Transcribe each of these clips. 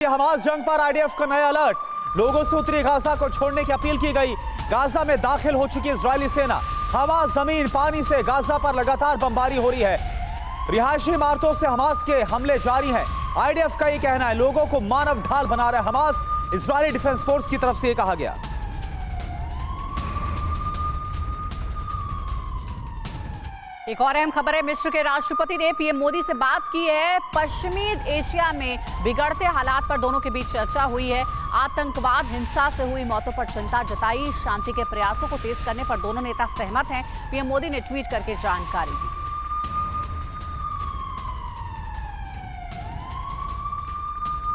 Hamas जंग पर IDF का नया अलर्ट। लोगों से उत्तरी गाजा को छोड़ने की अपील की गई। गाजा में दाखिल हो चुकी इजरायली सेना। हमास जमीन पानी से गाजा पर लगातार बमबारी हो रही है। रिहायशी इमारतों से हमास के हमले जारी हैं। आईडीएफ का ये कहना है लोगों को मानव ढाल बना रहे हमास। इजरायली डिफेंस फोर्स की तरफ से ये कहा गया। एक और अहम खबर है, मिस्र के राष्ट्रपति ने पीएम मोदी से बात की है। पश्चिमी एशिया में बिगड़ते हालात पर दोनों के बीच चर्चा हुई है। आतंकवाद, हिंसा से हुई मौतों पर चिंता जताई। शांति के प्रयासों को तेज करने पर दोनों नेता सहमत हैं। पीएम मोदी ने ट्वीट करके जानकारी दी।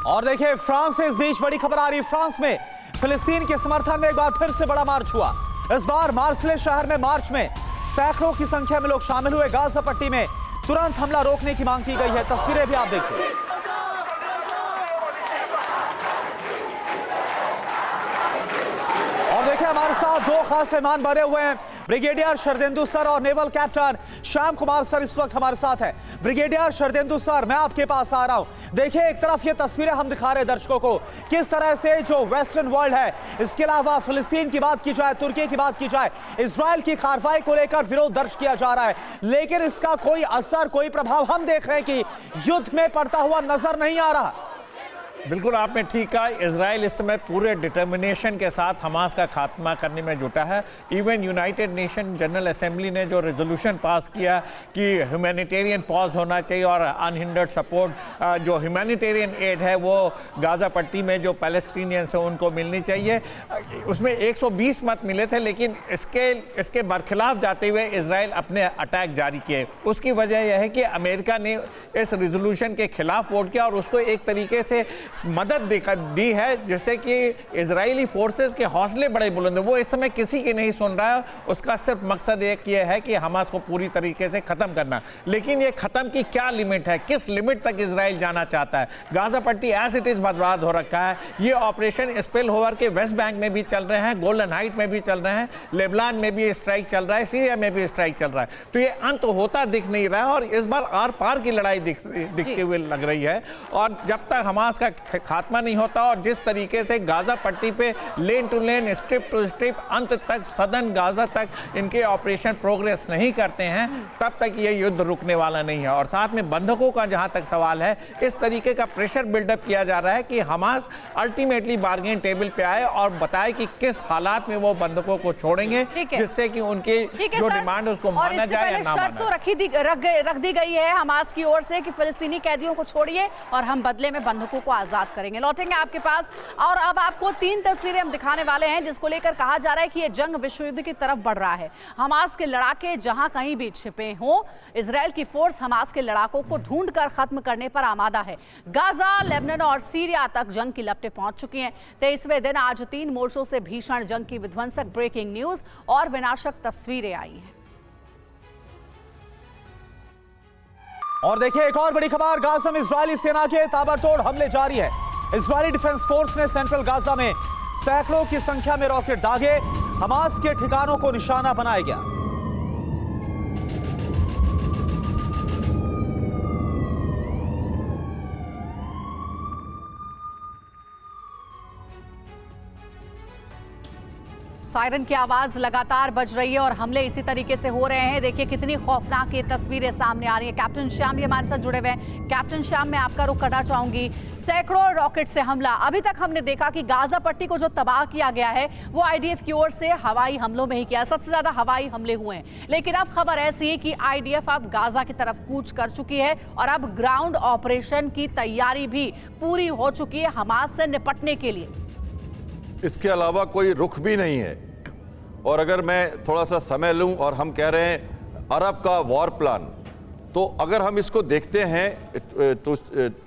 और देखिए फ्रांस से इस बीच बड़ी खबर आ रही है। फ्रांस में फिलिस्तीन के समर्थन में एक बार फिर से बड़ा मार्च हुआ। इस बार मार्सेले शहर में मार्च में सैकड़ों की संख्या में लोग शामिल हुए। गाजा पट्टी में तुरंत हमला रोकने की मांग की गई है। तस्वीरें भी आप देखिए। और देखिए हमारे साथ दो खास मेहमान बने हुए हैं। ब्रिगेडियर शरदेंदु सर और naval captain Shyam Kumar sir इस वक्त हमारे साथ हैं। ब्रिगेडियर शरदेंदु सर, मैं आपके पास आ रहा हूं। देखिए एक तरफ ये तस्वीरें हम दिखा रहे हैं दर्शकों को, किस तरह से जो वेस्टर्न वर्ल्ड है, इसके अलावा फिलिस्तीन की बात की जाए, तुर्की की बात की जाए, इजराइल की कार्रवाई को लेकर विरोध दर्ज किया जा रहा है। लेकिन इसका कोई असर, कोई प्रभाव हम देख रहे हैं कि युद्ध में पड़ता हुआ नजर नहीं आ रहा। बिल्कुल आपने ठीक कहा। इजराइल इस समय पूरे डिटर्मिनेशन के साथ हमास का खात्मा करने में जुटा है। Even United nation general assembly ने जो रेजोल्यूशन पास किया कि ह्यूमैनिटेरियन पॉज होना चाहिए और अनहिंडर्ड सपोर्ट, जो ह्यूमैनिटेरियन एड है वो गाजा पट्टी में जो पैलेस्टीनियंस हैं उनको मिलनी चाहिए, उसमें 120 मत मिले थे। लेकिन इसके बरखिलाफ जाते हुए इजराइल अपने अटैक जारी किए। उसकी वजह यह है कि अमेरिका ने इस रेजोल्यूशन के खिलाफ वोट किया और उसको एक तरीके से मदद दी है, जिससे कि इजरायली फोर्सेस के हौसले बड़े बुलंद हैं। वो इस समय किसी की नहीं सुन रहा है। उसका सिर्फ मकसद एक ये है कि हमास को पूरी तरीके से ख़त्म करना। लेकिन ये ख़त्म की क्या लिमिट है, किस लिमिट तक इजराइल जाना चाहता है? गाजा पट्टी एज इट इज़ बर्बाद हो रखा है। ये ऑपरेशन स्पिल ओवर के वेस्ट बैंक में भी चल रहे हैं, गोल्डन हाइट में भी चल रहे हैं, लेबनान में भी स्ट्राइक चल रहा है, सीरिया में भी स्ट्राइक चल रहा है। तो ये अंत होता दिख नहीं रहा है और इस बार आर पार की लड़ाई दिखते हुए लग रही है। और जब तक हमास का खात्मा नहीं होता और जिस तरीके से गाजा पट्टी पे lane to lane, strip to strip, अंत तक सदन गाजा तक इनके ऑपरेशन प्रोग्रेस नहीं करते हैं, तब तक ये युद्ध रुकने वाला नहीं है। और साथ में बंधकों का जहां तक सवाल है, इस तरीके का प्रेशर बिल्डअप किया जा रहा है कि हमास अल्टीमेटली बार्गेन टेबल पे आए और बताए कि किस हालात में वो बंधकों को छोड़ेंगे, जिससे कि उनकी जो डिमांड उसको माना जाए या ना माना। तो रख दी गई है हमास की ओर से कि फिलिस्तीनी कैदियों को छोड़िए और हम बदले में बंधकों को आजाद करेंगे। लौटेंगे आपके पास और अब आपको 3 तस्वीरें हम दिखाने वाले हैं जिसको लेकर कहा जा रहा है कि यह जंग विश्व युद्ध की तरफ बढ़ रहा है। हमास के लड़ाके जहां कहीं भी छिपे हों, इजराइल की फोर्स हमास के लड़ाकों को ढूंढकर खत्म करने पर आमादा है। गाजा, लेबनान और सीरिया तक जंग की लपटें पहुंच चुकी हैं। 23वें दिन आज 3 मोर्चों से भीषण जंग की विध्वंसक ब्रेकिंग न्यूज और विनाशक तस्वीरें आई हैं। और देखिए एक और बड़ी खबर, गाजा में इजरायली सेना के ताबड़तोड़ हमले जारी है। इजरायली डिफेंस फोर्स ने सेंट्रल गाजा में सैकड़ों की संख्या में रॉकेट दागे। हमास के ठिकानों को निशाना बनाया गया। सायरन की आवाज लगातार बज रही है और हमले इसी तरीके से हो रहे हैं। देखिए कितनी खौफनाक ये तस्वीरें सामने आ रही हैं। कैप्टन श्याम ये हमारे साथ जुड़े हुए हैं। कैप्टन श्याम, मैं आपका रुख करना चाहूंगी। सैकड़ों रॉकेट से हमला, अभी तक हमने देखा कि गाजा पट्टी को जो तबाह किया गया है वो आईडीएफ की ओर से हवाई हमलों में ही किया। सबसे ज्यादा हवाई हमले हुए हैं। लेकिन अब खबर ऐसी है कि आईडीएफ अब गाजा की तरफ कूच कर चुकी है और अब ग्राउंड ऑपरेशन की तैयारी भी पूरी हो चुकी है हमास से निपटने के लिए। इसके अलावा कोई रुख भी नहीं है। और अगर मैं थोड़ा सा समय लूं और हम कह रहे हैं अरब का वॉर प्लान, तो अगर हम इसको देखते हैं तो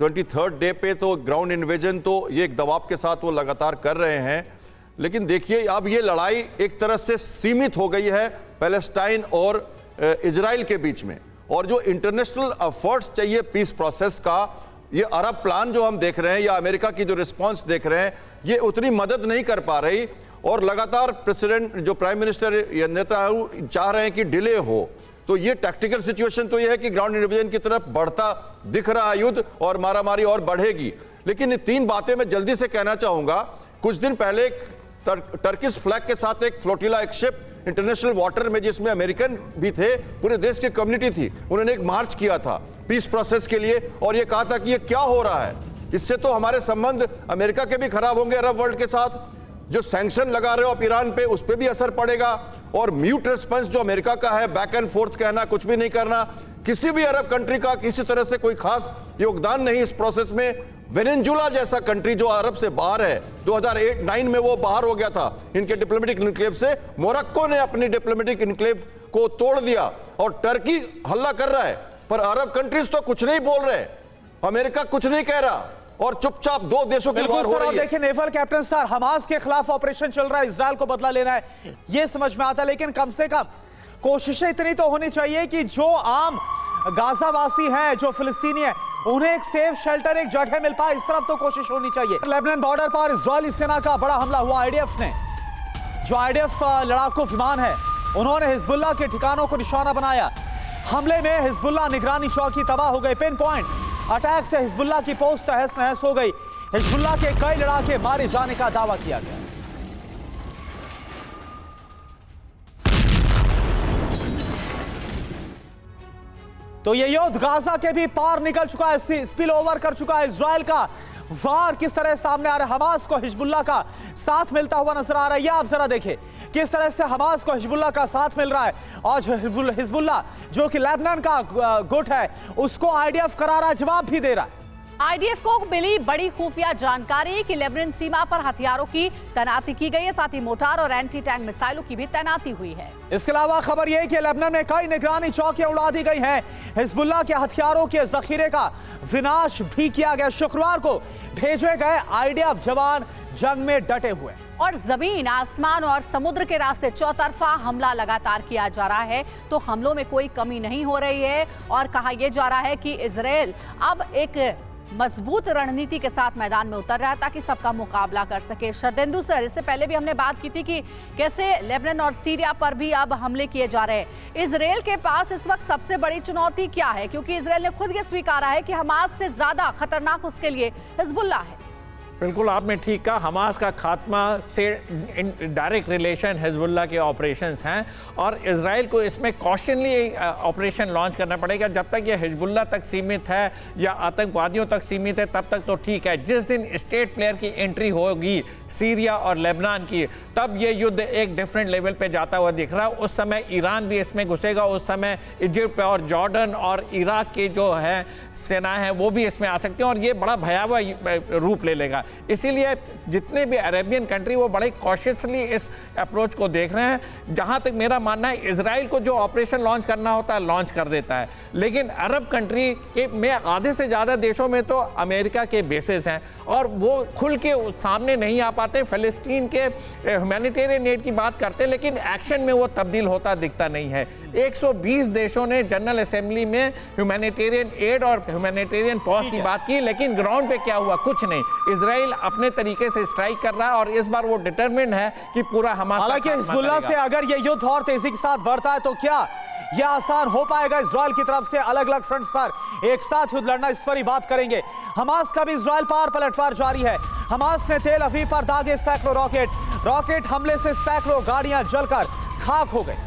23rd डे पे तो ग्राउंड इन्वेजन तो ये एक दबाव के साथ वो लगातार कर रहे हैं। लेकिन देखिए अब ये लड़ाई एक तरह से सीमित हो गई है पैलेस्टाइन और इजराइल के बीच में। और जो इंटरनेशनल एफर्ट्स चाहिए पीस प्रोसेस का, ये अरब प्लान जो हम देख रहे हैं या अमेरिका की जो रिस्पॉन्स देख रहे हैं, ये उतनी मदद नहीं कर पा रही। और लगातार प्रेसिडेंट जो प्राइम मिनिस्टर नेतन्याहू चाह रहे हैं कि डिले हो। तो ये टैक्टिकल सिचुएशन तो ये है कि ग्राउंड डिवीजन की तरफ बढ़ता दिख रहा युद्ध और मारामारी और बढ़ेगी। लेकिन ये 3 बातें मैं जल्दी से कहना चाहूंगा। कुछ दिन पहले एक टर्किश फ्लैग के साथ एक फ्लोटिला, एक शिप इंटरनेशनल वाटर में, जिसमें अमेरिकन भी थे, पूरे देश की कम्युनिटी थी, उन्होंने एक मार्च किया था पीस प्रोसेस के लिए और ये कहा था कि ये क्या हो रहा है, इससे तो हमारे संबंध अमेरिका के भी खराब होंगे अरब वर्ल्ड के साथ, जो सैंक्शन लगा रहे हो आप ईरान पे उस पर भी असर पड़ेगा, और म्यूट रिस्पॉन्स जो अमेरिका का है, बैक एंड फोर्थ कहना, कुछ भी नहीं करना, किसी भी अरब कंट्री का किसी तरह से कोई खास योगदान नहीं इस प्रोसेस में। वेनेजुला जैसा कंट्री जो अरब से बाहर है, 2008-9 में वो बाहर हो गया था इनके डिप्लोमेटिक इनक्लेव से, मोरक्को ने अपनी डिप्लोमेटिक इनक्लेव को तोड़ दिया और टर्की हल्ला कर रहा है, पर अरब कंट्रीज तो कुछ नहीं बोल रहे, अमेरिका कुछ नहीं कह रहा और चुपचाप 2 देशों की वार हो रही है। देखिए नेवल कैप्टन सर, हमास के खिलाफ ऑपरेशन चल रहा है, इजरायल को बदला लेना है, ये समझ में आता है, लेकिन कम से कम कोशिशें इतनी तो होनी चाहिए कि जो आम गाजावासी हैं, जो फिलिस्तीनी हैं, उन्हें एक सेफ शेल्टर, एक जगह मिल पाए, इस तरफ तो कोशिश होनी चाहिए। लेबनान बॉर्डर पर इजरायली सेना का बड़ा हमला हुआ। आईडीएफ ने, जो आईडीएफ लड़ाकू विमान है, उन्होंने हिजबुल्लाह के ठिकानों को निशाना बनाया। हमले में हिजबुल्लाह निगरानी चौकी तबाह हो गई। पिन पॉइंट अटैक से हिजबुल्लाह की पोस्ट तहस नहस हो गई। हिजबुल्लाह के कई लड़ाके मारे जाने का दावा किया गया। तो ये युद्ध गाजा के भी पार निकल चुका है, स्पिल ओवर कर चुका है। इजराइल का वार किस तरह सामने आ रहा है, हमास को हिजबुल्लाह का साथ मिलता हुआ नजर आ रहा है। ये आप जरा देखें किस तरह से हमास को हिजबुल्लाह का साथ मिल रहा है, और हिजबुल्लाह जो कि लेबनान का गुट है, उसको आईडीएफ करारा जवाब भी दे रहा है। आईडीएफ को मिली बड़ी खुफिया जानकारी कि लेबनान सीमा पर हथियारों की तैनाती की गई है, साथ ही मोर्टार और एंटी टैंक मिसाइलों की भी तैनाती हुई है। इसके अलावा खबर यह है कि लेबनान में कई निगरानी चौकियां उड़ा दी गई हैं। हिजबुल्लाह के हथियारों के जखीरे का विनाश भी किया गया। शुक्रवार को भेजे गए आईडीएफ जवान जंग में डटे हुए, और जमीन, आसमान और समुद्र के रास्ते चौतरफा हमला लगातार किया जा रहा है। तो हमलों में कोई कमी नहीं हो रही है, और कहा यह जा रहा है कि इजराइल अब एक मजबूत रणनीति के साथ मैदान में उतर रहा है ताकि सबका मुकाबला कर सके। शरदेंदु सर, इससे पहले भी हमने बात की थी कि कैसे लेबनान और सीरिया पर भी अब हमले किए जा रहे हैं। इजराइल के पास इस वक्त सबसे बड़ी चुनौती क्या है, क्योंकि इजराइल ने खुद ये स्वीकारा है कि हमास से ज्यादा खतरनाक उसके लिए हिजबुल्लाह है। बिल्कुल आपने ठीक कहा, हमास का खात्मा से डायरेक्ट रिलेशन हिजबुल्लाह के ऑपरेशंस हैं, और इजराइल को इसमें कॉशनली ऑपरेशन लॉन्च करना पड़ेगा। जब तक ये हिजबुल्लाह तक सीमित है या आतंकवादियों तक सीमित है तब तक तो ठीक है। जिस दिन स्टेट प्लेयर की एंट्री होगी सीरिया और लेबनान की, तब ये युद्ध एक डिफरेंट लेवल पे जाता हुआ दिख रहा है। उस समय ईरान भी इसमें घुसेगा, उस समय इजिप्ट और जॉर्डन और इराक के जो है सेनाएं हैं वो भी इसमें आ सकती हैं, और ये बड़ा भयावह रूप ले लेगा। इसीलिए जितने भी अरेबियन कंट्री वो बड़े कॉशियसली इस अप्रोच को देख रहे हैं। जहां तक मेरा मानना है, इजराइल को जो ऑपरेशन लॉन्च करना होता है लॉन्च कर देता है, लेकिन अरब कंट्री के में आधे से ज़्यादा देशों में तो अमेरिका के बेसेस हैं, और वो खुल के सामने नहीं आ पाते। फ़लस्तीन के ह्यूमैनिटेरियन एड की बात करते हैं, लेकिन एक्शन में वो तब्दील होता दिखता नहीं है। 120 देशों ने जनरल असेंबली में ह्यूमैनिटेरियन एड और ह्यूमैनिटेरियन पॉज की बात की, लेकिन ग्राउंड पे क्या हुआ? कुछ नहीं। इजराइल अपने तरीके से स्ट्राइक कर रहा है, और इस बार वो डिटरमिन्ड है कि पूरा हमास। हालांकि हिजबुल्लाह से अगर ये युद्ध और तेजी के साथ बढ़ता है तो क्या यह आसान हो पाएगा इजराइल की तरफ से अलग अलग फ्रंट्स पर एक साथ युद्ध लड़ना? इस पर ही बात करेंगे। हमास का भी इजराइल पर पलटवार जारी है। हमास ने तेल अवीव पर दागे सैकड़ों रॉकेट हमले से सैकड़ों गाड़ियां जलकर खाक हो गई।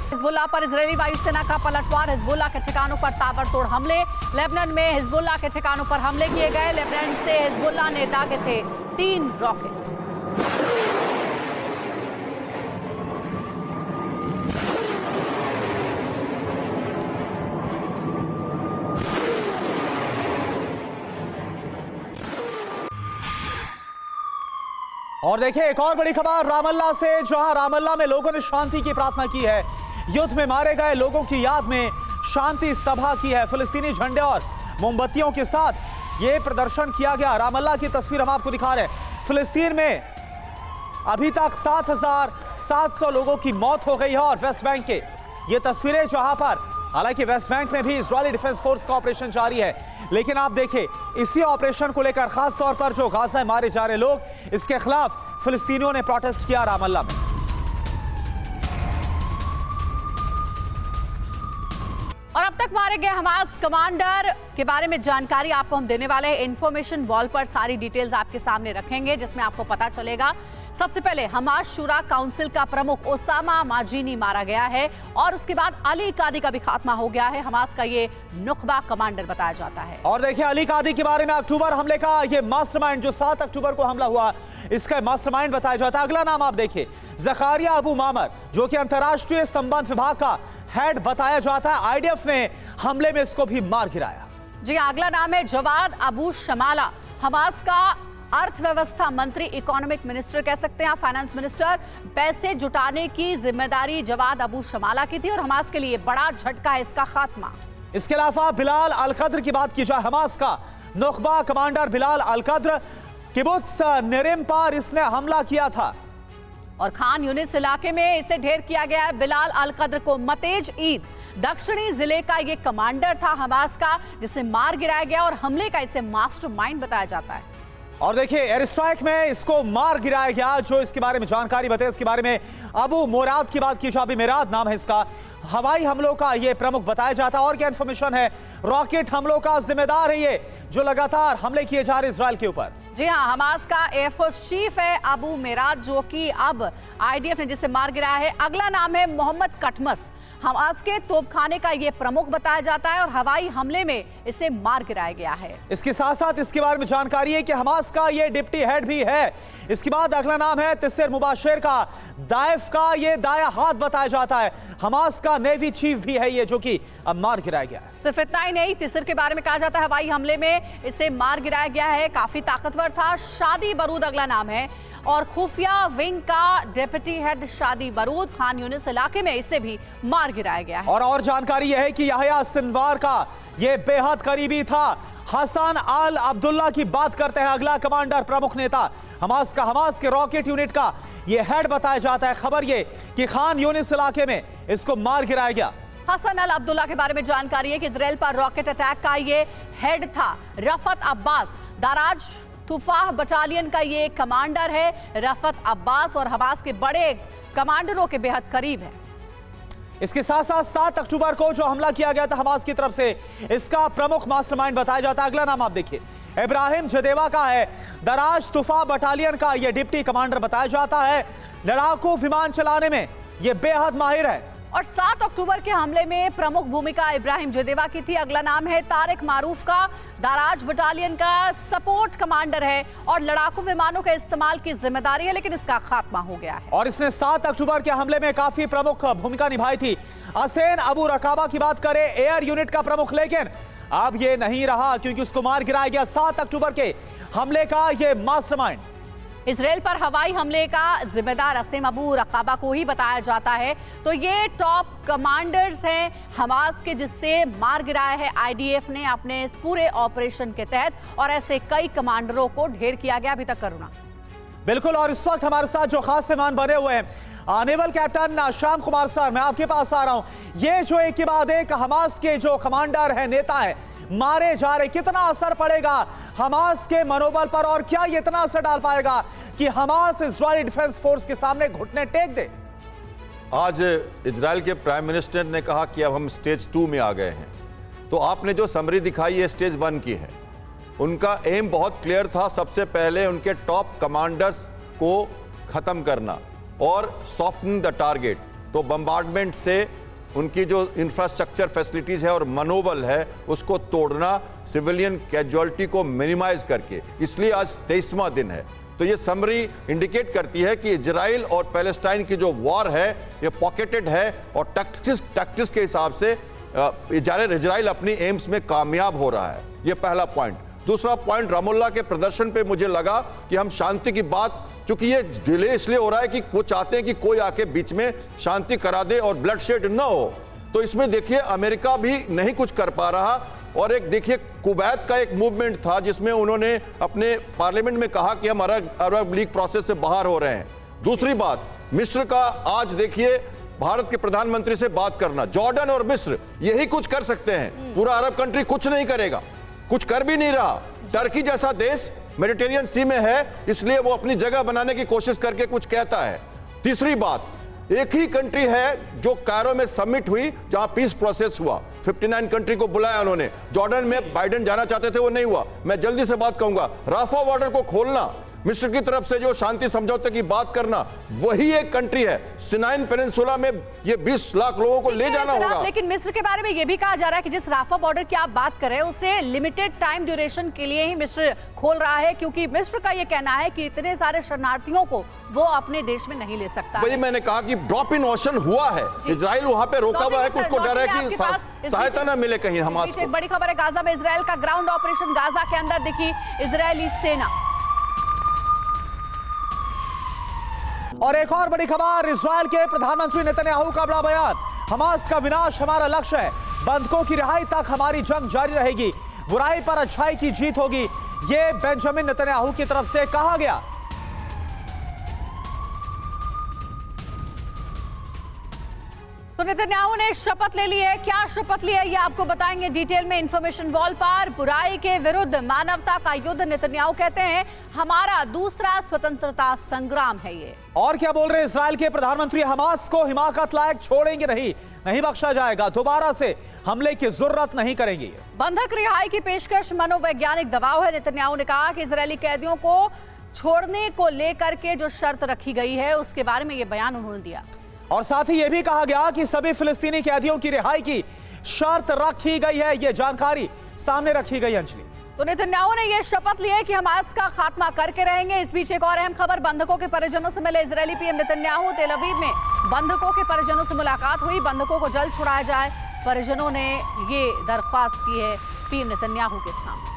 हिजबुल्लाह पर इजरायली वायुसेना का पलटवार, हिजबुल्लाह के ठिकानों पर ताबड़तोड़ हमले। लेबनान में हिजबुल्लाह के ठिकानों पर हमले किए गए। लेबनान से हिजबुल्लाह ने दागे थे 3 रॉकेट। और देखिए एक और बड़ी खबर रामल्ला से, जहां रामल्ला में लोगों ने शांति की प्रार्थना की है। युद्ध में मारे गए लोगों की याद में शांति सभा की है। फिलिस्तीनी झंडे और मोमबत्तियों के साथ ये प्रदर्शन किया गया। रामल्ला की तस्वीर हम आपको दिखा रहे हैं। फिलिस्तीन में अभी तक 7,700 लोगों की मौत हो गई है, और वेस्ट बैंक के ये तस्वीरें जहां पर, हालांकि वेस्ट बैंक में भी इजरायली डिफेंस फोर्स का ऑपरेशन जारी है, लेकिन आप देखें इसी ऑपरेशन को लेकर खास तौर पर जो गाजा में मारे जा रहे लोग, इसके खिलाफ फिलिस्तीनियों ने प्रोटेस्ट किया रामल्ला में। और अब तक मारे गए हमास कमांडर के बारे में जानकारी आपको हम देने वाले हैं। इंफॉर्मेशन वॉल पर सारी डिटेल्स आपके सामने रखेंगे, जिसमें आपको पता चलेगा। सबसे पहले हमास शुरा काउंसिल का प्रमुख ओसामा माजीनी मारा गया है और उसके बाद अली कादी का भी खात्मा हो गया है। हमास का ये नुखबा कमांडर बताया जाता है। और देखिए अली कादी के बारे में अक्टूबर हमले का ये मास्टरमाइंड जो 7 अक्टूबर को हमला हुआ, इसका मास्टरमाइंड बताया जाता है। अगला नाम आप देखिए, जकारिया अबू मामर, जो कि अंतर्राष्ट्रीय संबंध विभाग का हेड बताया जाता है। आईडीएफ ने हमले में इसको भी मार गिराया। जी अगला नाम है जवाद अबू शमाला, हमास का अर्थव्यवस्था मंत्री, इकोनॉमिक मिनिस्टर कह सकते हैं, फाइनेंस मिनिस्टर। पैसे जुटाने की जिम्मेदारी जवाद अबू शमाला की थी और हमास के लिए बड़ा झटका है इसका खात्मा। इसके अलावा बिलाल अल कद्र की बात की जाए, हमास का नुखबा कमांडर बिलाल अल कद्र, किबुत्स नेरिम पर इसने हमला किया था और खान यूनिस इलाके में इसे ढेर किया गया है। बिलाल अल कद्र को मतेज ईद दक्षिणी जिले का ये कमांडर था हमास का, जिसे मार गिराया गया और हमले का इसे मास्टरमाइंड बताया जाता है। और देखिए एयर स्ट्राइक में इसको मार गिराया गया। जो इसके बारे में जानकारी बताए, इसके बारे में अबू मोराद की बात की जाए, मेराद नाम है इसका, हवाई हमलों का ये प्रमुख बताया जाता है। और क्या इन्फॉर्मेशन है, रॉकेट हमलों का जिम्मेदार है ये, जो लगातार हमले किए जा रहे इजराइल के ऊपर। जी हाँ, हमास का एयरफोर्स चीफ है अबू मेराद, जो कि अब आईडीएफ ने जिसे मार गिराया है। अगला नाम है मोहम्मद कटमस, हमास के तोपखाने का ये प्रमुख बताया जाता है और हवाई हमले में इसे मार गिराया गया है। इसके साथ साथ इसके बारे में जानकारी है कि हमास का ये डिप्टी हेड भी है। इसके बाद अगला नाम है तिसर मुबाशिर का, दाइफ का ये दाया हाथ बताया जाता है। हमास का नेवी चीफ भी है ये, जो कि अब मार गिराया गया है। सिर्फ इतना ही नहीं, तिसर के बारे में कहा जाता है हवाई हमले में इसे मार गिराया गया है। काफी ताकतवर था। शादी बरूद अगला नाम है और खुफिया विंग का डिप्टी हेड शादी बरूद, खान यूनिस इलाके में इसे भी मार गिराया गया है। और जानकारी यह है कि यहया सिनवार का ये बेहद करीबी था। हसन अल अब्दुल्ला की बात करते हैं, अगला कमांडर प्रमुख नेता हमास का, हमास के रॉकेट यूनिट का ये हेड बताया जाता है। खबर ये कि खान यूनिस इलाके में इसको मार गिराया गया। हसन अल अब्दुल्ला के बारे में जानकारी है कि इजराइल पर रॉकेट अटैक का ये हेड था। रफत अब्बास दाराज तुफाह बटालियन का ये कमांडर है। रफत अब्बास और हमास के बड़े कमांडरों के बेहद करीब है। इसके साथ साथ 7 अक्टूबर को जो हमला किया गया था हमास की तरफ से, इसका प्रमुख मास्टरमाइंड बताया जाता है। अगला नाम आप देखिए, इब्राहिम जदेवा का है, दराज तुफा बटालियन का यह डिप्टी कमांडर बताया जाता है। लड़ाकू विमान चलाने में यह बेहद माहिर है। और 7 अक्टूबर के हमले में प्रमुख भूमिका इब्राहिम जदेवा की थी। अगला नाम है तारिक मारूफ का, दाराज बटालियन का सपोर्ट कमांडर है और लड़ाकू विमानों के इस्तेमाल की जिम्मेदारी है, लेकिन इसका खात्मा हो गया है। और इसने 7 अक्टूबर के हमले में काफी प्रमुख भूमिका निभाई थी। हसैन अबू रकाबा की बात करें, एयर यूनिट का प्रमुख, लेकिन अब ये नहीं रहा क्योंकि उसको मार गिराया गया। 7 अक्टूबर के हमले का ये मास्टरमाइंड। इजराइल पर हवाई हमले का जिम्मेदार असीम अबू रकाबा को ही बताया जाता है। तो ये टॉप कमांडर्स हैं हमास के, जिससे मार गिराया है आईडीएफ ने अपने इस पूरे ऑपरेशन के तहत, और ऐसे कई कमांडरों को ढेर किया गया अभी तक। करुणा बिल्कुल। और इस वक्त हमारे साथ जो खास मेहमान बने हुए हैं, naval captain Shyam Kumar sir, मैं आपके पास आ रहा हूं। ये जो एक के बाद एक हमास के जो कमांडर है, नेता है, मारे जा रहे, कितना असर पड़ेगा हमास के मनोबल पर, और क्या ये इतना असर डाल पाएगा कि हमास इजरायली डिफेंस फोर्स के सामने घुटने टेक दे? आज इजराइल के प्राइम मिनिस्टर ने कहा कि अब हम स्टेज 2 में आ गए हैं। तो आपने जो समरी दिखाई है स्टेज 1 की है। उनका एम बहुत क्लियर था, सबसे पहले उनके टॉप कमांडर्स को ख़त्म करना और सॉफ्टन द टारगेट। तो बम्बार्डमेंट से उनकी जो इंफ्रास्ट्रक्चर फैसिलिटीज़ है और मनोबल है उसको तोड़ना, सिविलियन कैजुअलिटी को मिनिमाइज करके। इसलिए आज 23वां दिन है। तो ये समरी इंडिकेट करती है कि इजराइल और पैलेस्टाइन की जो वॉर है ये पॉकेटेड है और टैक्टिक्स के हिसाब से इजराइल अपनी एम्स में कामयाब हो रहा है। ये पहला पॉइंट। दूसरा पॉइंट, रामुल्ला के प्रदर्शन पे मुझे लगा कि हम शांति की बात, क्योंकि ये डिले इसलिए हो रहा है कि वो चाहते हैं कि कोई आके बीच में शांति करा दे और ब्लड शेड न हो। तो इसमें देखिए अमेरिका भी नहीं कुछ कर पा रहा। और एक देखिए कुवैत का एक मूवमेंट था जिसमें उन्होंने अपने पार्लियामेंट में कहा कि हम अरब लीग प्रोसेस से बाहर हो रहे हैं। दूसरी बात, मिस्र का आज देखिए भारत के प्रधानमंत्री से बात करना। जॉर्डन और मिस्र यही कुछ कर सकते हैं, पूरा अरब कंट्री कुछ नहीं करेगा, कुछ कर भी नहीं रहा। टर्की जैसा देश मेडिटेरियन सी में है, इसलिए वो अपनी जगह बनाने की कोशिश करके कुछ कहता है। तीसरी बात, एक ही कंट्री है जो कायरो में समिट हुई जहां पीस प्रोसेस हुआ, 59 कंट्री को बुलाया उन्होंने। जॉर्डन में बाइडेन जाना चाहते थे, वो नहीं हुआ। मैं जल्दी से बात कहूंगा, राफा बॉर्डर को खोलना, मिस्र की तरफ से जो शांति समझौते की बात करना, वही एक कंट्री है। सिनाइन पेनिनसुला में ये 20 लाख लोगों को ले जाना होगा। लेकिन मिस्र के बारे में ये भी कहा जा रहा है कि जिस राफा बॉर्डर की आप बात कर रहे हैं उसे लिमिटेड टाइम ड्यूरेशन के लिए ही मिस्र खोल रहा है, क्योंकि मिस्र का ये कहना है कि इतने सारे शरणार्थियों को वो अपने देश में नहीं ले सकता। वही मैंने कहा कि ड्रॉप इन ओशन हुआ है, इजराइल वहां पे रोका हुआ है, उसको डर है कि सहायता ना मिले कहीं हमास को। एक बड़ी खबर है गाजा में इजराइल का ग्राउंड ऑपरेशन। गाजा के अंदर दिखी इजरायली सेना। और एक और बड़ी खबर, इजराइल के प्रधानमंत्री नेतन्याहू का बड़ा बयान, हमास का विनाश हमारा लक्ष्य है, बंधकों की रिहाई तक हमारी जंग जारी रहेगी, बुराई पर अच्छाई की जीत होगी, ये बेंजामिन नेतन्याहू की तरफ से कहा गया। तो नेतन्याहू ने शपथ ले ली है। क्या शपथ ली है ये आपको बताएंगे डिटेल में इंफॉर्मेशन वॉल पर। बुराई के विरुद्ध मानवता का युद्ध, नेतन्याहू कहते हैं हमारा दूसरा स्वतंत्रता संग्राम है ये। और क्या बोल रहे इजराइल के प्रधानमंत्री, हमास को हिमाकत लायक छोड़ेंगे नहीं बख्शा जाएगा, दोबारा से हमले की जरूरत नहीं करेंगे। बंधक रिहाई की पेशकश मनोवैज्ञानिक दबाव है। नेतन्याहू ने कहा कि इजरायली कैदियों को छोड़ने को लेकर के जो शर्त रखी गई है उसके बारे में ये बयान उन्होंने दिया। और साथ ही यह भी कहा गया कि सभी फिलिस्तीनी कैदियों की रिहाई की शर्त रखी गई है, यह जानकारी सामने रखी गई। अंजलि, तो नेतन्याहू ने यह शपथ ली है कि हमास का खात्मा करके रहेंगे। इस बीच एक और अहम खबर, बंधकों के परिजनों से मिले इजरायली पीएम नेतन्याहू। तेल अवीव में बंधकों के परिजनों से मुलाकात हुई, बंधकों को जल्द छुड़ाया जाए, परिजनों ने ये दरख्वास्त की है पीएम नेतन्याहू के सामने।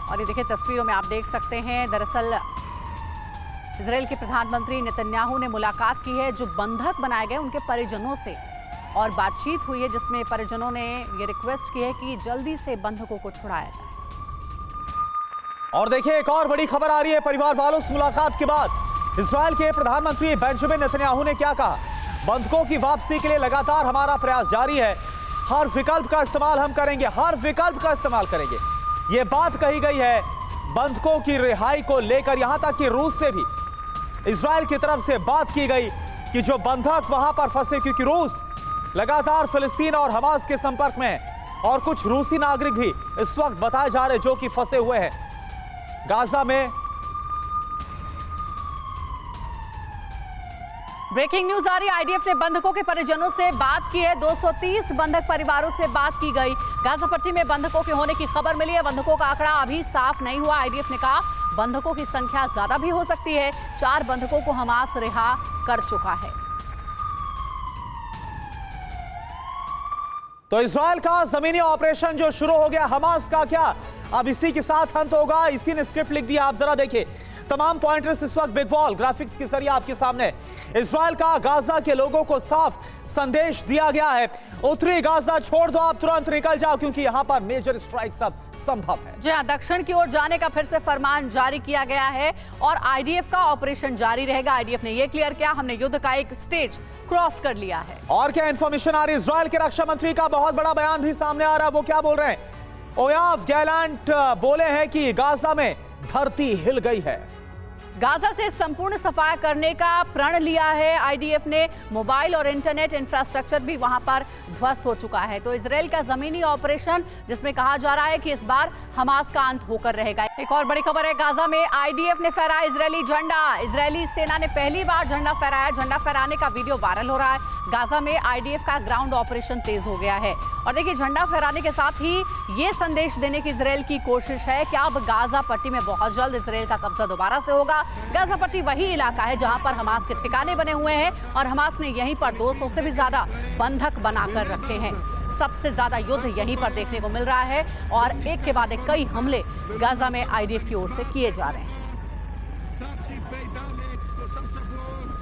और ये देखिए तस्वीरों में आप देख सकते हैं, दरअसल इजराइल के प्रधानमंत्री नेतन्याहू ने मुलाकात की है जो बंधक बनाए गए उनके परिजनों से, और बातचीत हुई है जिसमें परिजनों ने ये रिक्वेस्ट की है कि जल्दी से बंधकों को छुड़ाया जाए। और देखिए एक और बड़ी खबर आ रही है परिवार वालों से मुलाकात के बाद। इजराइल के प्रधानमंत्री बेंजामिन नेतन्याहू ने क्या कहा, बंधकों की वापसी के लिए लगातार हमारा प्रयास जारी है, हर विकल्प का इस्तेमाल हम करेंगे, हर विकल्प का इस्तेमाल करेंगे, ये बात कही गई है बंधकों की रिहाई को लेकर। यहां तक कि रूस से भी इजराइल की तरफ से बात की गई कि जो बंधक वहां पर फंसे, क्योंकि रूस लगातार फिलिस्तीन और हमास के संपर्क में है, और कुछ रूसी नागरिक भी इस वक्त बताए जा रहे जो कि फंसे हुए हैं गाजा में। ब्रेकिंग न्यूज आ रही है, आईडीएफ ने बंधकों के परिजनों से बात की है। 230 बंधक परिवारों से बात की गई। गाजा पट्टी में बंधकों के होने की खबर मिली है, बंधकों का आंकड़ा अभी साफ नहीं हुआ। आईडीएफ ने कहा बंधकों की संख्या ज्यादा भी हो सकती है। 4 बंधकों को हमास रिहा कर चुका है। तो इजराइल का जमीनी ऑपरेशन जो शुरू हो गया, हमास का क्या अब इसी के साथ अंत होगा? इसी ने स्क्रिप्ट लिख दिया, आप जरा देखिए। तमाम पॉइंटर्स इस वक्त बिग वॉल ग्राफिक्स के जरिए आपके सामने। इजराइल का गाजा के लोगों को साफ संदेश दिया गया है, उत्तरी गाजा छोड़ दो, आप तुरंत निकल जाओ, क्योंकि यहां पर मेजर स्ट्राइक्स अब संभव है। जी हां, दक्षिण की ओर जाने का फिर से फरमान जारी किया गया है और आईडीएफ का ऑपरेशन जारी रहेगा। आईडीएफ ने यह क्लियर किया, हमने युद्ध का एक स्टेज क्रॉस कर लिया है। और क्या इंफॉर्मेशन आ रही है? इजराइल के रक्षा मंत्री का बहुत बड़ा बयान भी सामने आ रहा है। वो क्या बोल रहे हैं? ओयाव गैलेंट बोले हैं कि गाजा में धरती हिल गई है। गाजा से संपूर्ण सफाया करने का प्रण लिया है आईडीएफ ने। मोबाइल और इंटरनेट इंफ्रास्ट्रक्चर भी वहां पर ध्वस्त हो चुका है। तो इजराइल का जमीनी ऑपरेशन, जिसमें कहा जा रहा है कि इस बार हमास का अंत होकर रहेगा। एक और बड़ी खबर है, गाजा में आईडीएफ ने फहराया इजरायली झंडा। इजरायली सेना ने पहली बार झंडा फहराया। झंडा फहराने का वीडियो वायरल हो रहा है। गाजा में आईडीएफ का ग्राउंड ऑपरेशन तेज हो गया है। और देखिए, झंडा फहराने के साथ ही ये संदेश देने की इजराइल की कोशिश है कि अब गाजा पट्टी में बहुत जल्द इजराइल का कब्जा दोबारा से होगा। गाजा पट्टी वही इलाका है जहां पर हमास के ठिकाने बने हुए हैं और हमास ने यहीं पर 200 से भी ज्यादा बंधक बनाकर रखे हैं। सबसे ज्यादा युद्ध यहीं पर देखने को मिल रहा है और एक के बाद एक कई हमले गाजा में आईडीएफ की ओर से किए जा रहे हैं।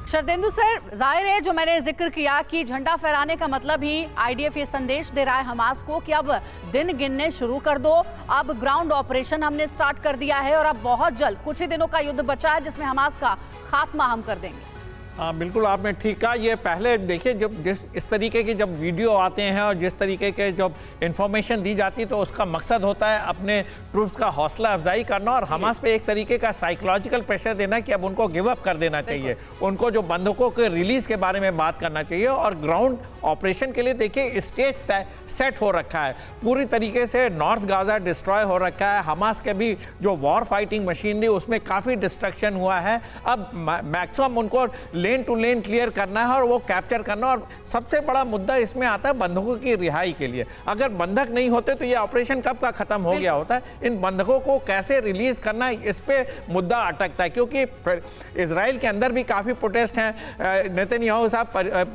शरदेंदु सर, जाहिर है जो मैंने जिक्र किया कि झंडा फहराने का मतलब ही आईडीएफ ये संदेश दे रहा है हमास को कि अब दिन गिनने शुरू कर दो, अब ग्राउंड ऑपरेशन हमने स्टार्ट कर दिया है और अब बहुत जल्द कुछ ही दिनों का युद्ध बचा है जिसमें हमास का खात्मा हम कर देंगे। हाँ बिल्कुल आपने ठीक कहा। ये पहले देखिए जब जिस इस तरीके की जब वीडियो आते हैं और जिस तरीके के जब इंफॉर्मेशन दी जाती है तो उसका मकसद होता है अपने ट्रूप्स का हौसला अफजाई करना और हमास पे एक तरीके का साइकोलॉजिकल प्रेशर देना कि अब उनको गिव अप कर देना चाहिए, उनको जो बंधकों के रिलीज के बारे में बात करना चाहिए। और ग्राउंड ऑपरेशन के लिए देखिए स्टेज सेट हो रखा है पूरी तरीके से। नॉर्थ गाजा डिस्ट्रॉय हो रखा है, हमास के भी जो वॉर फाइटिंग मशीनरी उसमें काफ़ी डिस्ट्रक्शन हुआ है। अब मैक्सिमम उनको लेन टू लेन क्लियर करना है और वो कैप्चर करना। और सबसे बड़ा मुद्दा इसमें आता है बंधकों की रिहाई के लिए। अगर बंधक नहीं होते तो ये ऑपरेशन कब का खत्म हो गया होता है। इन बंधकों को कैसे रिलीज करना है इस पे मुद्दा अटकता है, क्योंकि इजराइल के अंदर भी काफ़ी प्रोटेस्ट हैं। नेतन्याहू साहब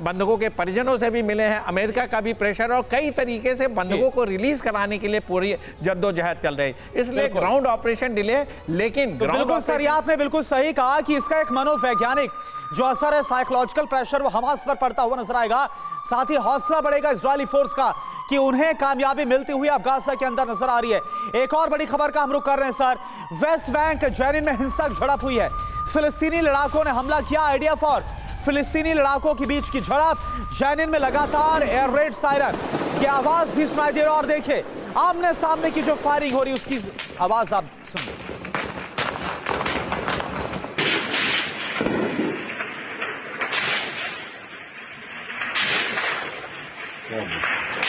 बंधकों के परिजनों से भी मिले हैं, अमेरिका का भी प्रेशर और कई तरीके से बंधकों को रिलीज कराने के लिए पूरी जद्दोजहद चल रही है। इसलिए ग्राउंड ऑपरेशन डिले। लेकिन बिल्कुल सर, ये आपने बिल्कुल सही कहा कि इसका एक मनोवैज्ञानिक जो असर है, साइकोलॉजिकल प्रेशर, वो हमास पर पड़ता हुआ नजर आएगा। साथ ही हौसला बढ़ेगा इजरायली फोर्स का कि उन्हें कामयाबी मिलती हुई अब गाजा के अंदर नजर आ रही है। एक और बड़ी खबर का हम रुख कर रहे हैं सर। वेस्ट बैंक जेनिन में हिंसक झड़प हुई है, फिलिस्तीनी लड़ाकों ने हमला किया। आइडिया फॉर फिलिस्तीनी लड़ाकों के बीच की झड़प, जेनिन में लगातार एयर रेड सायरन की आवाज भी सुनाई दे रही है। और देखिए आमने सामने की जो फायरिंग हो रही है उसकी आवाज आप सुनिए।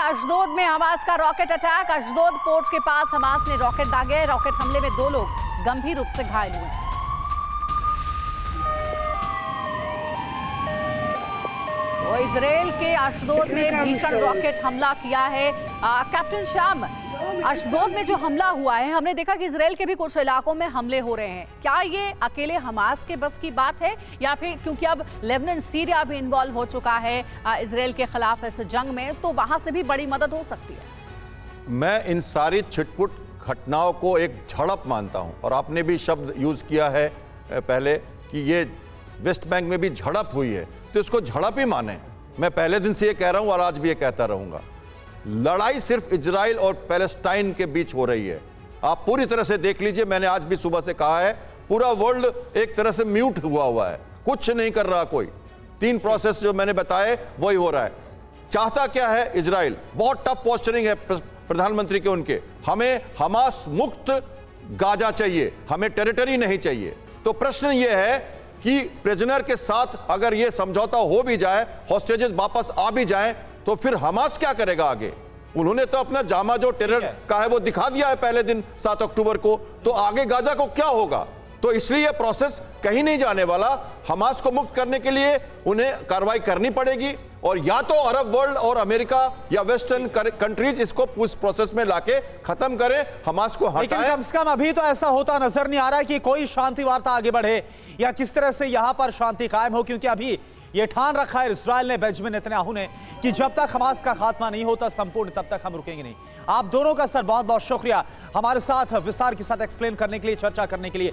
अशदोद में हमास का रॉकेट अटैक। अशदोद पोर्ट के पास हमास ने रॉकेट दागे। रॉकेट हमले में 2 लोग गंभीर रूप से घायल हुए। तो इजराइल के अशदोद में भीषण रॉकेट हमला किया है। कैप्टन श्याम, अशदोद में जो हमला हुआ है, हमने देखा कि इजराइल के भी कुछ इलाकों में हमले हो रहे हैं। क्या ये अकेले हमास के बस की बात है या फिर क्योंकि अब लेबनान सीरिया भी इन्वॉल्व हो चुका है इजराइल के खिलाफ इस जंग में, तो वहां से भी बड़ी मदद हो सकती है? मैं इन सारी छिटपुट घटनाओं को एक झड़प मानता हूं और आपने भी शब्द यूज किया है पहले कि ये वेस्ट बैंक में भी झड़प हुई है, तो इसको झड़प ही माने। मैं पहले दिन से ये कह रहा हूं और आज भी ये कहता रहूंगा। लड़ाई सिर्फ इजराइल और पैलेस्टाइन के बीच हो रही है। आप पूरी तरह से देख लीजिए, मैंने आज भी सुबह से कहा है, पूरा वर्ल्ड एक तरह से म्यूट हुआ है, कुछ नहीं कर रहा कोई। 3 प्रोसेस जो मैंने बताए वही हो रहा है। चाहता क्या है इजराइल? बहुत टफ पोस्चरिंग है प्रधानमंत्री के उनके। हमें हमास मुक्त गाजा चाहिए, हमें टेरिटरी नहीं चाहिए। तो प्रश्न यह है कि प्रिजनर के साथ अगर यह समझौता हो भी जाए, हॉस्टेजेस वापस आ भी जाएं, तो फिर हमास क्या करेगा आगे? उन्होंने तो अपना जामा जो टेरर का है वो दिखा दिया है पहले दिन 7 अक्टूबर को, तो आगे गाजा को क्या होगा? तो इसलिए यह प्रोसेस कहीं नहीं जाने वाला। हमास को मुक्त करने के लिए उन्हें कार्रवाई करनी पड़ेगी और या तो अरब वर्ल्ड और अमेरिका या वेस्टर्न कंट्रीज इसको उस प्रोसेस में लाके खत्म करें, हमास को हटाएं। लेकिन कम से कम अभी तो ऐसा होता नजर नहीं आ रहा है कि कोई शांति वार्ता आगे बढ़े या किस तरह से यहां पर शांति कायम हो, क्योंकि अभी ये ठान रखा है इस्राइल ने, बेंजामिन नेतन्याहू ने, कि जब तक हमास का खात्मा नहीं होता संपूर्ण, तब तक हम रुकेंगे नहीं। आप दोनों का सर बहुत बहुत शुक्रिया हमारे साथ विस्तार के साथ एक्सप्लेन करने के लिए, चर्चा करने के लिए।